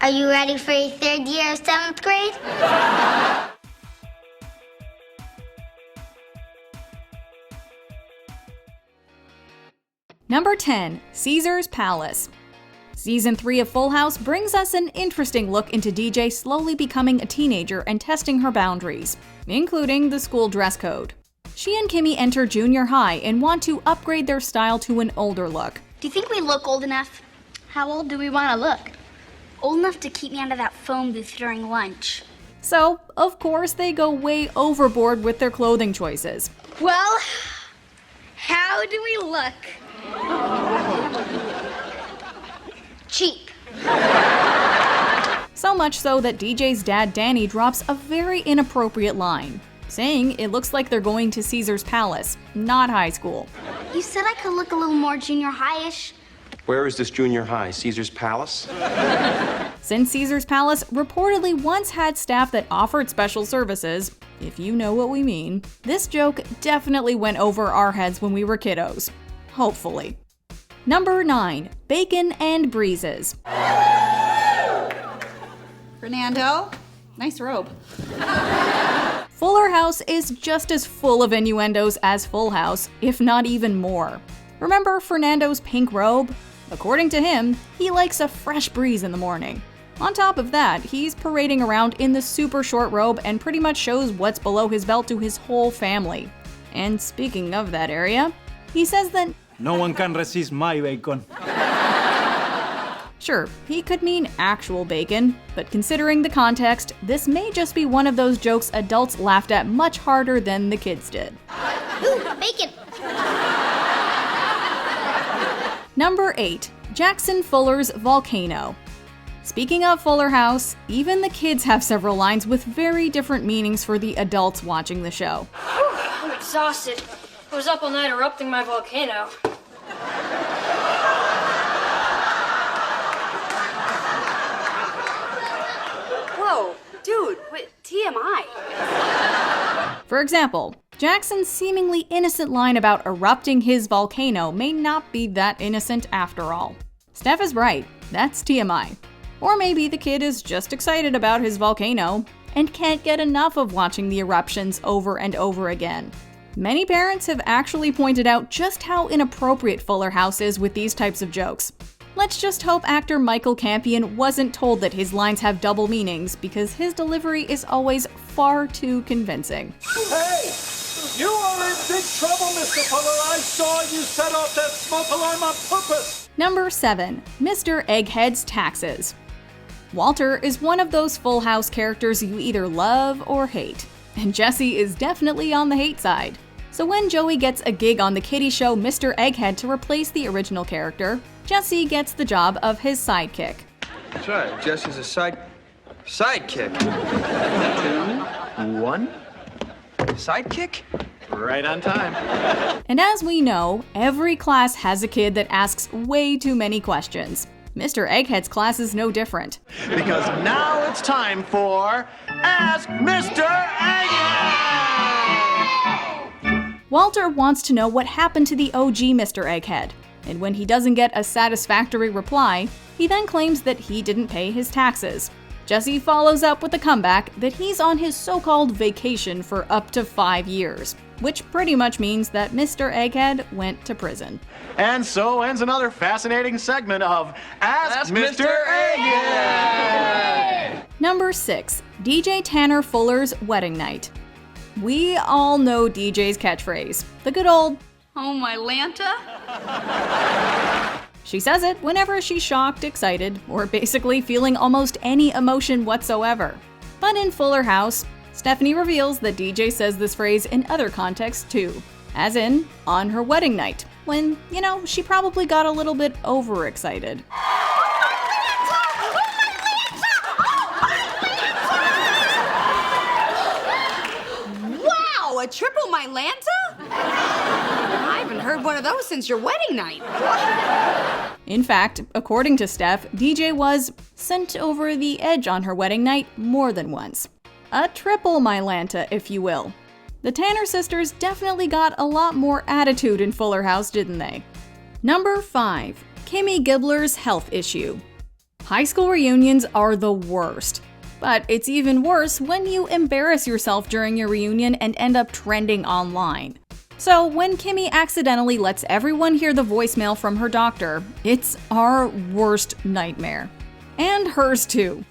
Are you ready for your third year of 7th grade? Number 10. Caesar's Palace. Season 3 of Full House brings us an interesting look into DJ slowly becoming a teenager and testing her boundaries, including the school dress code. She and Kimmy enter junior high and want to upgrade their style to an older look. Do you think we look old enough? How old do we want to look? Old enough to keep me out of that phone booth during lunch. So, of course, they go way overboard with their clothing choices. Well, how do we look? Cheap. So much so that DJ's dad Danny drops a very inappropriate line, saying it looks like they're going to Caesar's Palace, not high school. You said I could look a little more junior high-ish. Where is this junior high? Caesar's Palace? Since Caesar's Palace reportedly once had staff that offered special services, if you know what we mean, this joke definitely went over our heads when we were kiddos. Hopefully. Number 9. Bacon and Breezes. Fernando, nice robe. Fuller House is just as full of innuendos as Full House, if not even more. Remember Fernando's pink robe? According to him, he likes a fresh breeze in the morning. On top of that, he's parading around in the super short robe and pretty much shows what's below his belt to his whole family. And speaking of that area, he says that no one can resist my bacon. Sure, he could mean actual bacon, but considering the context, this may just be one of those jokes adults laughed at much harder than the kids did. Ooh, bacon! Number 8. Jackson Fuller's Volcano. Speaking of Fuller House, even the kids have several lines with very different meanings for the adults watching the show. I'm exhausted. I was up all night erupting my volcano. Whoa, dude, what TMI? For example, Jackson's seemingly innocent line about erupting his volcano may not be that innocent after all. Steph is right, that's TMI. Or maybe the kid is just excited about his volcano and can't get enough of watching the eruptions over and over again. Many parents have actually pointed out just how inappropriate Fuller House is with these types of jokes. Let's just hope actor Michael Campion wasn't told that his lines have double meanings, because his delivery is always far too convincing. Hey! You are in big trouble, Mr. Fuller. I saw you set off that smoke alarm on purpose. Number 7. Mr. Eggheads' Taxes. Walter is one of those Full House characters you either love or hate, and Jesse is definitely on the hate side. So when Joey gets a gig on the kiddie show Mr. Egghead to replace the original character, Jesse gets the job of his sidekick. That's right, Jesse's a sidekick. 2, 1. Sidekick? Right on time. And as we know, every class has a kid that asks way too many questions. Mr. Egghead's class is no different. Because now it's time for Ask Mr. Egghead! Walter wants to know what happened to the OG Mr. Egghead, and when he doesn't get a satisfactory reply, he then claims that he didn't pay his taxes. Jesse follows up with a comeback that he's on his so-called vacation for up to 5 years, which pretty much means that Mr. Egghead went to prison. And so ends another fascinating segment of Ask Mr. Egghead! Number 6. DJ Tanner Fuller's Wedding Night. We all know DJ's catchphrase, the good old, Oh, my Lanta? She says it whenever she's shocked, excited, or basically feeling almost any emotion whatsoever. But in Fuller House, Stephanie reveals that DJ says this phrase in other contexts too, as in on her wedding night, when, she probably got a little bit overexcited. Wow, a triple my Lanta? I haven't heard one of those since your wedding night. In fact, according to Steph, DJ was sent over the edge on her wedding night more than once. A triple Mylanta, if you will. The Tanner sisters definitely got a lot more attitude in Fuller House, didn't they? Number 5. Kimmy Gibbler's health issue. High school reunions are the worst. But it's even worse when you embarrass yourself during your reunion and end up trending online. So when Kimmy accidentally lets everyone hear the voicemail from her doctor, it's our worst nightmare. And hers too.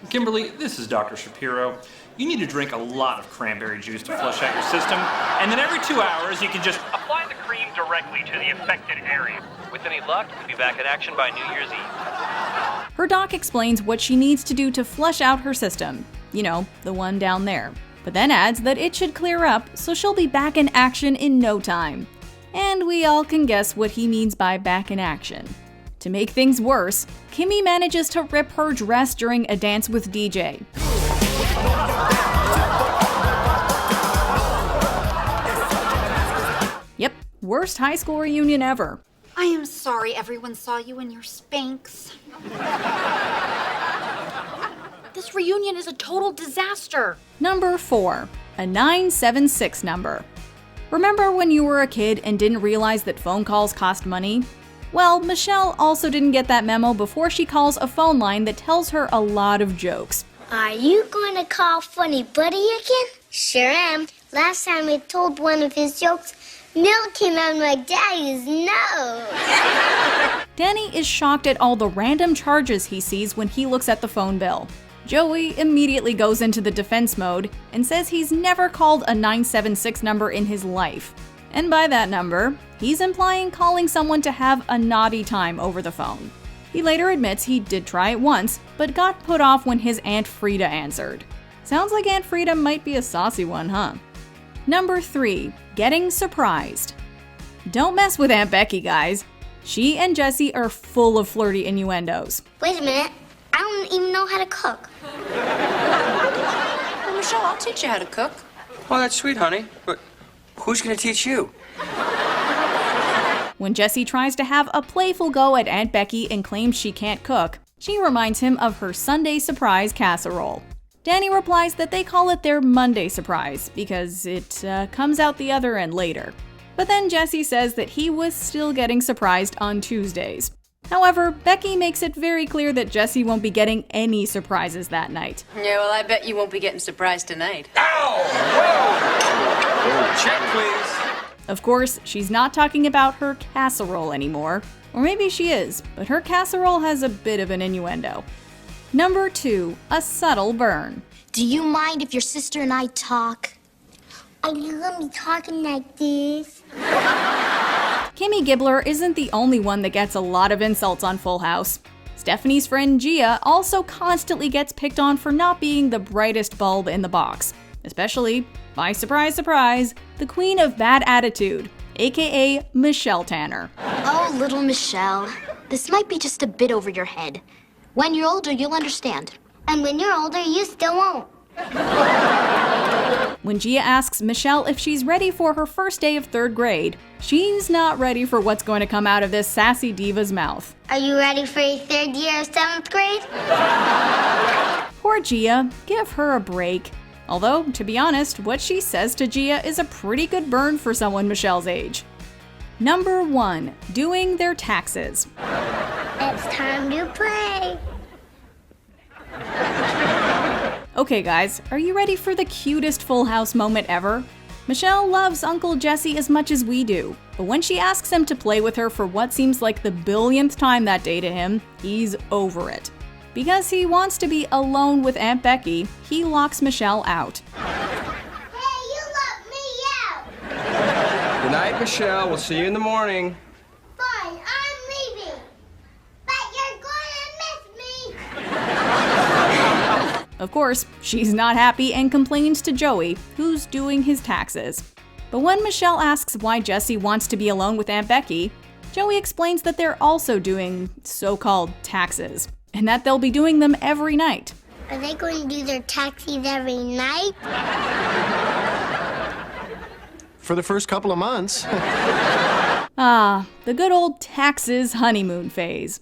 Kimberly, this is Dr. Shapiro. You need to drink a lot of cranberry juice to flush out your system, and then every 2 hours you can just apply the cream directly to the affected area. With any luck, you'll be back in action by New Year's Eve. Her doc explains what she needs to do to flush out her system. You know, the one down there. But then adds that it should clear up, so she'll be back in action in no time. And we all can guess what he means by back in action. To make things worse, Kimmy manages to rip her dress during a dance with DJ. Yep, worst high school reunion ever. I am sorry everyone saw you in your Spanx. This reunion is a total disaster. Number 4, a 976 number. Remember when you were a kid and didn't realize that phone calls cost money? Well, Michelle also didn't get that memo before she calls a phone line that tells her a lot of jokes. Are you going to call Funny Buddy again? Sure am. Last time I told one of his jokes, milk came out of my daddy's nose. Danny is shocked at all the random charges he sees when he looks at the phone bill. Joey immediately goes into the defense mode and says he's never called a 976 number in his life. And by that number, he's implying calling someone to have a naughty time over the phone. He later admits he did try it once, but got put off when his Aunt Frida answered. Sounds like Aunt Frida might be a saucy one, huh? Number 3, getting surprised. Don't mess with Aunt Becky, guys. She and Jesse are full of flirty innuendos. Wait a minute. I don't even know how to cook. Well, Michelle, I'll teach you how to cook. Oh, that's sweet, honey. But who's gonna teach you? When Jesse tries to have a playful go at Aunt Becky and claims she can't cook, she reminds him of her Sunday surprise casserole. Danny replies that they call it their Monday surprise because it comes out the other end later. But then Jesse says that he was still getting surprised on Tuesdays. However, Becky makes it very clear that Jesse won't be getting any surprises that night. Yeah, well, I bet you won't be getting surprised tonight. Check, please. Of course, she's not talking about her casserole anymore. Or maybe she is, but her casserole has a bit of an innuendo. Number 2, a subtle burn. Do you mind if your sister and I talk? Are you gonna be talking like this? Kimmy Gibbler isn't the only one that gets a lot of insults on Full House. Stephanie's friend Gia also constantly gets picked on for not being the brightest bulb in the box. Especially by surprise, surprise, the queen of bad attitude, aka Michelle Tanner. Oh, little Michelle. This might be just a bit over your head. When you're older, you'll understand. And when you're older, you still won't. When Gia asks Michelle if she's ready for her first day of 3rd grade, she's not ready for what's going to come out of this sassy diva's mouth. Are you ready for your 3rd year of 7th grade? Poor Gia, give her a break. Although, to be honest, what she says to Gia is a pretty good burn for someone Michelle's age. Number 1, doing their taxes. It's time to play. Okay guys, are you ready for the cutest Full House moment ever? Michelle loves Uncle Jesse as much as we do, but when she asks him to play with her for what seems like the billionth time that day to him, he's over it. Because he wants to be alone with Aunt Becky, he locks Michelle out. Hey, you locked me out! Good night, Michelle. We'll see you in the morning. Fine, I'm leaving. But you're gonna miss me. Of course, she's not happy and complains to Joey, who's doing his taxes. But when Michelle asks why Jesse wants to be alone with Aunt Becky, Joey explains that they're also doing so-called taxes, and that they'll be doing them every night. Are they going to do their taxis every night? For the first couple of months. Ah, the good old taxes honeymoon phase.